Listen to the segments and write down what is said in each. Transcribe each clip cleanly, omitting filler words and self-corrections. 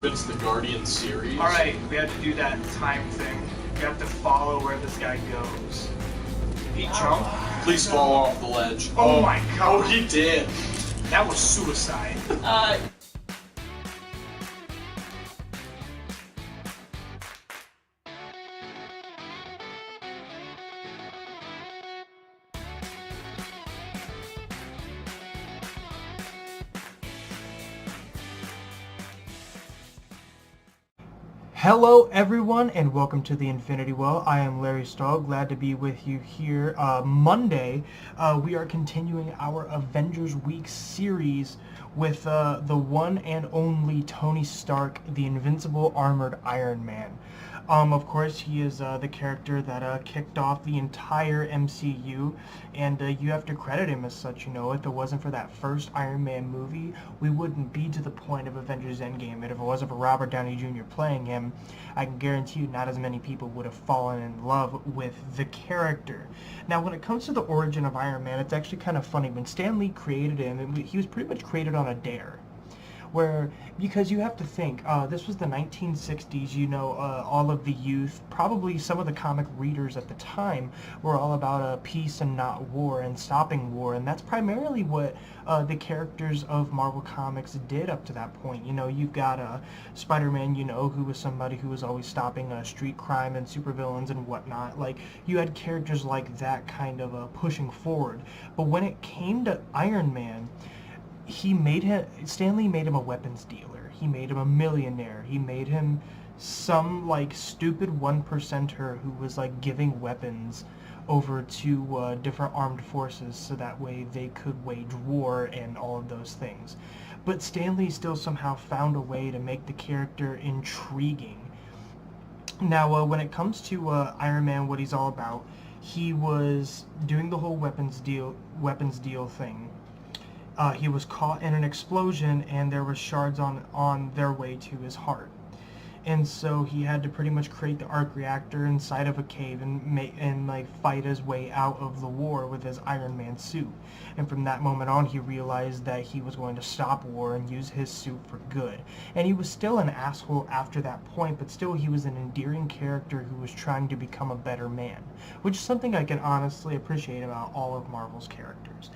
It's the Guardian series. Alright, we have to do that time thing. We have to follow where this guy goes. He jumped? Please fall off the ledge. Oh my god. Oh, he did. That was suicide. Hello everyone and welcome to the Infinity Well. I am Larry Stahl, glad to be with you here. Monday, we are continuing our Avengers Week series with the one and only Tony Stark, the invincible armored Iron Man. Of course, he is the character that kicked off the entire MCU, and you have to credit him as such. If it wasn't for that first Iron Man movie, we wouldn't be to the point of Avengers Endgame. And if it wasn't for Robert Downey Jr. playing him, I can guarantee you not as many people would have fallen in love with the character. Now, when it comes to the origin of Iron Man, it's actually kind of funny. When Stan Lee created him, he was pretty much created on a dare. Because you have to think, this was the 1960s, all of the youth, probably some of the comic readers at the time, were all about peace and not war and stopping war, and that's primarily what the characters of Marvel Comics did up to that point. You've got Spider-Man, who was somebody who was always stopping street crime and supervillains and whatnot. Like, you had characters like that kind of pushing forward. But when it came to Iron Man, Stan Lee made him a weapons dealer. He made him a millionaire. He made him some stupid one percenter who was giving weapons over to different armed forces so that way they could wage war and all of those things. But Stan Lee still somehow found a way to make the character intriguing. Now, when it comes to Iron Man, what he's all about, he was doing the whole weapons deal thing. He was caught in an explosion and there were shards on their way to his heart. And so he had to pretty much create the arc reactor inside of a cave and fight his way out of the war with his Iron Man suit. And from that moment on, he realized that he was going to stop war and use his suit for good. And he was still an asshole after that point, but still he was an endearing character who was trying to become a better man, which is something I can honestly appreciate about all of Marvel's characters.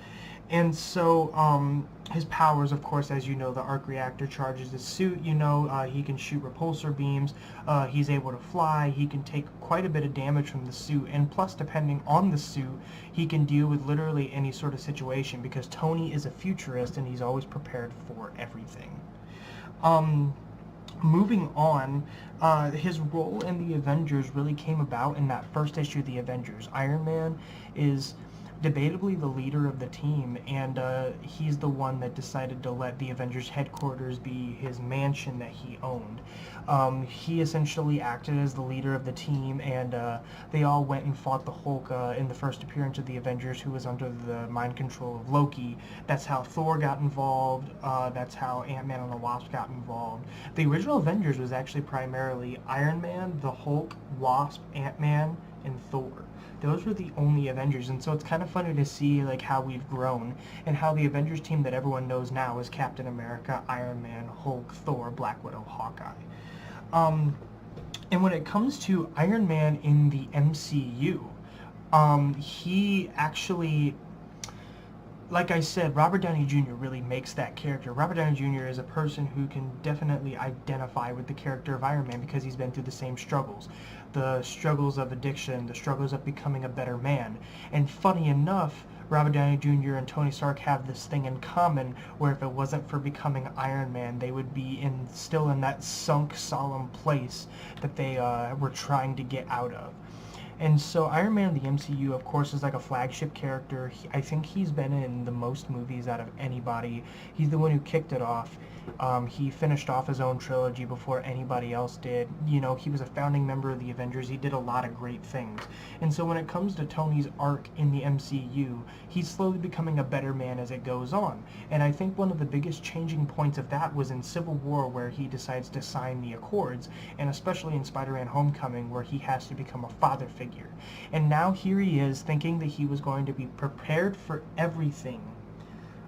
And so his powers, of course, as you know, the arc reactor charges his suit. He can shoot repulsor beams. He's able to fly. He can take quite a bit of damage from the suit. And plus, depending on the suit, he can deal with literally any sort of situation because Tony is a futurist and he's always prepared for everything. Moving on, his role in the Avengers really came about in that first issue of the Avengers. Iron Man is debatably the leader of the team, and he's the one that decided to let the Avengers headquarters be his mansion that he owned. He essentially acted as the leader of the team, and they all went and fought the Hulk in the first appearance of the Avengers, who was under the mind control of Loki. That's how Thor got involved. That's how Ant-Man and the Wasp got involved. The original Avengers was actually primarily Iron Man, the Hulk, Wasp, Ant-Man, and Thor. Those were the only Avengers, and so it's kind of funny to see how we've grown and how the Avengers team that everyone knows now is Captain America, Iron Man, Hulk, Thor, Black Widow, Hawkeye. And when it comes to Iron Man in the MCU, he actually, like I said, Robert Downey Jr. really makes that character. Robert Downey Jr. is a person who can definitely identify with the character of Iron Man because he's been through the same struggles. The struggles of addiction, the struggles of becoming a better man. And funny enough, Robert Downey Jr. and Tony Stark have this thing in common where if it wasn't for becoming Iron Man, they would be still in that sunk, solemn place that they were trying to get out of. And so Iron Man in the MCU, of course, is like a flagship character. I think he's been in the most movies out of anybody. He's the one who kicked it off. He finished off his own trilogy before anybody else did. He was a founding member of the Avengers. He did a lot of great things. And so when it comes to Tony's arc in the MCU, he's slowly becoming a better man as it goes on. And I think one of the biggest changing points of that was in Civil War, where he decides to sign the Accords, and especially in Spider-Man Homecoming, where he has to become a father figure. And now here he is thinking that he was going to be prepared for everything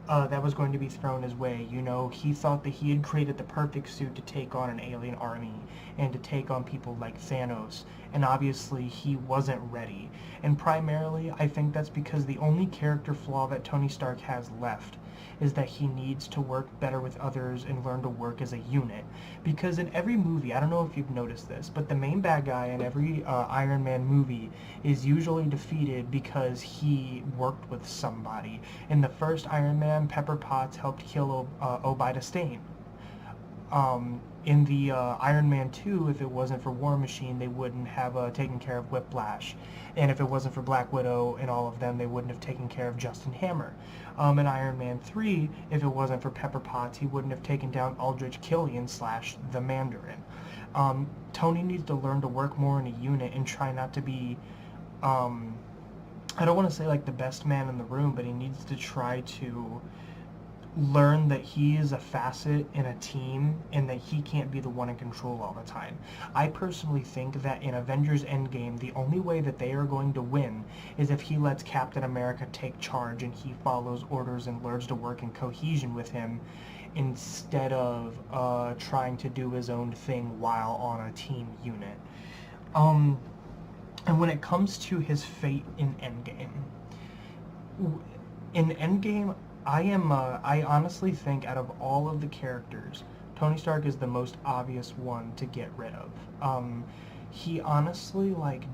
that was going to be thrown his way. You know, he thought that he had created the perfect suit to take on an alien army and to take on people like Thanos, and obviously he wasn't ready. And primarily, I think that's because the only character flaw that Tony Stark has left is that he needs to work better with others and learn to work as a unit. Because in every movie, I don't know if you've noticed this, but the main bad guy in every Iron Man movie is usually defeated because he worked with somebody. In the first Iron Man, Pepper Potts helped kill Obida Stane. In the Iron Man 2, if it wasn't for War Machine, they wouldn't have taken care of Whiplash. And if it wasn't for Black Widow and all of them, they wouldn't have taken care of Justin Hammer. In Iron Man 3, if it wasn't for Pepper Potts, he wouldn't have taken down Aldrich Killian / the Mandarin. Tony needs to learn to work more in a unit and try not to be, I don't want to say like the best man in the room, but he needs to try to learn that he is a facet in a team and that he can't be the one in control all the time. I personally think that in Avengers Endgame, the only way that they are going to win is if he lets Captain America take charge and he follows orders and learns to work in cohesion with him instead of trying to do his own thing while on a team unit. And when it comes to his fate in Endgame, I honestly think out of all of the characters, Tony Stark is the most obvious one to get rid of. He honestly, like,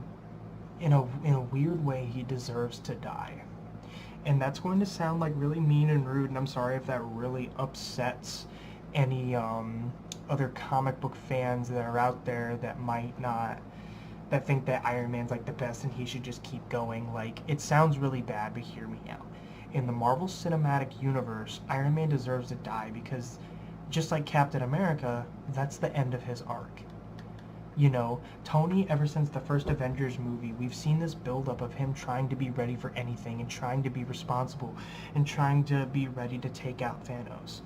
in a weird way, he deserves to die. And that's going to sound like really mean and rude, and I'm sorry if that really upsets any other comic book fans that are out there that might not, that think that Iron Man's like the best and he should just keep going. Like, it sounds really bad, but hear me out. In the Marvel Cinematic Universe, Iron Man deserves to die because, just like Captain America, that's the end of his arc. You know, Tony, ever since the first Avengers movie, we've seen this buildup of him trying to be ready for anything and trying to be responsible and trying to be ready to take out Thanos.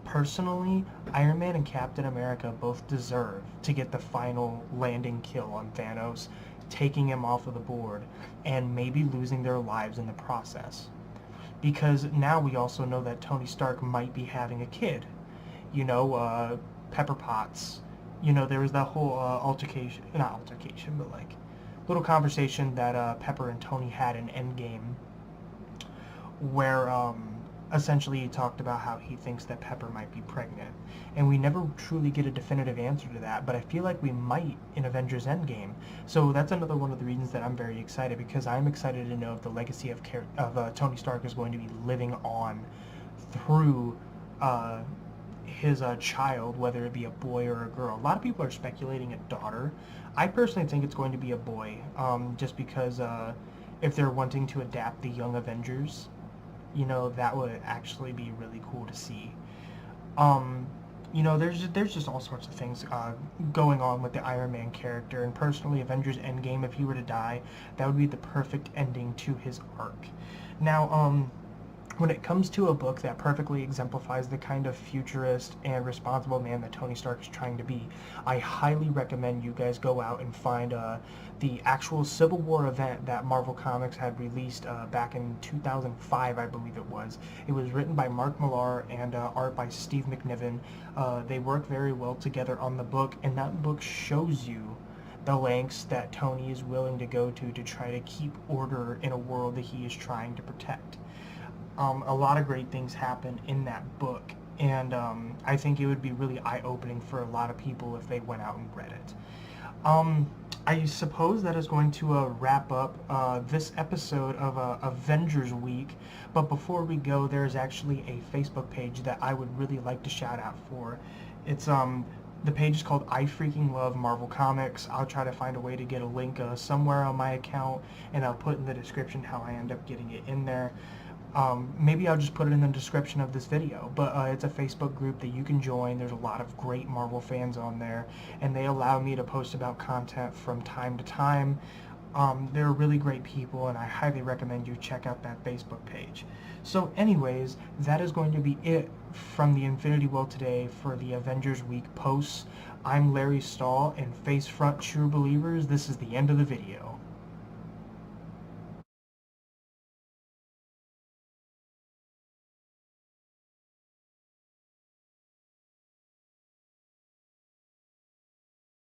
Personally, Iron Man and Captain America both deserve to get the final landing kill on Thanos, taking him off of the board, and maybe losing their lives in the process. Because now we also know that Tony Stark might be having a kid. You know, Pepper Potts. You know, there was that whole not altercation, but like little conversation that Pepper and Tony had in Endgame where essentially he talked about how he thinks that Pepper might be pregnant. And we never truly get a definitive answer to that, but I feel like we might in Avengers Endgame. So that's another one of the reasons that I'm very excited, because I'm excited to know if the legacy of Tony Stark is going to be living on through his child, whether it be a boy or a girl. A lot of people are speculating a daughter. I personally think it's going to be a boy, just because if they're wanting to adapt the Young Avengers, you know, that would actually be really cool to see. You know, there's just all sorts of things going on with the Iron Man character, and personally, Avengers Endgame, if he were to die, that would be the perfect ending to his arc. Now, when it comes to a book that perfectly exemplifies the kind of futurist and responsible man that Tony Stark is trying to be, I highly recommend you guys go out and find the actual Civil War event that Marvel Comics had released back in 2005, I believe it was. It was written by Mark Millar and art by Steve McNiven. They work very well together on the book, and that book shows you the lengths that Tony is willing to go to try to keep order in a world that he is trying to protect. A lot of great things happen in that book, and I think it would be really eye-opening for a lot of people if they went out and read it. I suppose that is going to wrap up this episode of Avengers Week, but before we go, there's actually a Facebook page that I would really like to shout out for. It's the page is called I Freaking Love Marvel Comics. I'll try to find a way to get a link somewhere on my account, and I'll put in the description how I end up getting it in there. Maybe I'll just put it in the description of this video, but it's a Facebook group that you can join. There's a lot of great Marvel fans on there, and they allow me to post about content from time to time. They're really great people, and I highly recommend you check out that Facebook page. So anyways, that is going to be it from the Infinity Well today for the Avengers Week posts. I'm Larry Stahl, and Face Front True Believers, this is the end of the video.